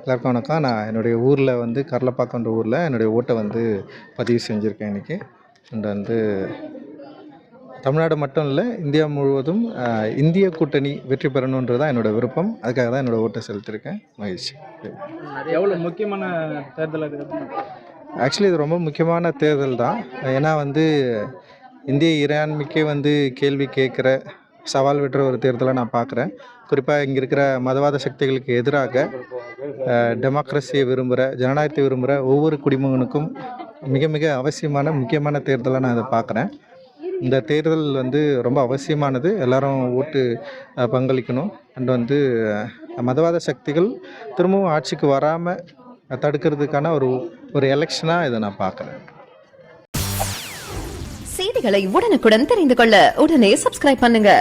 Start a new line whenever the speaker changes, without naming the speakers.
எல்லாருக்கும் வணக்கம். நான் என்னுடைய ஊரில் வந்து கரலப்பாக்கம்ன்ற ஊரில் என்னுடைய ஓட்டை வந்து பதிவு செஞ்சுருக்கேன் இன்றைக்கி. அண்ட் வந்து தமிழ்நாடு மட்டும் இல்லை, இந்தியா முழுவதும் இந்திய கூட்டணி வெற்றி பெறணுன்றது தான் என்னோடய விருப்பம். அதுக்காக தான் என்னோடய ஓட்டை செலுத்தியிருக்கேன். மகிழ்ச்சி.
எவ்வளோ முக்கியமான தேர்தல் அது?
ஆக்சுவலி இது ரொம்ப முக்கியமான தேர்தல் தான். ஏன்னா வந்து இந்திய இறையாண்மைக்கே வந்து கேள்வி கேட்குற, சவால் விடுற ஒரு தேர்தலை நான் பார்க்குறேன். குறிப்பாக இங்கே இருக்கிற மதவாத சக்திகளுக்கு எதிராக டெமோக்ரஸியை விரும்புகிற, ஜனநாயகத்தை விரும்புகிற ஒவ்வொரு குடிமகனுக்கும் மிக மிக அவசியமான முக்கியமான தேர்தலாக நான் இதை பார்க்குறேன். இந்த தேர்தல் வந்து ரொம்ப அவசியமானது. எல்லாரும் ஓட்டு பங்களிக்கணும். அண்ட் வந்து மதவாத சக்திகள் திரும்பவும் ஆட்சிக்கு வராமல் தடுக்கிறதுக்கான ஒரு எலெக்ஷனாக இதை நான் பார்க்குறேன்.
செய்திகளை உடனுக்குடன் தெரிந்து கொள்ள உடனே சப்ஸ்கிரைப் பண்ணுங்க.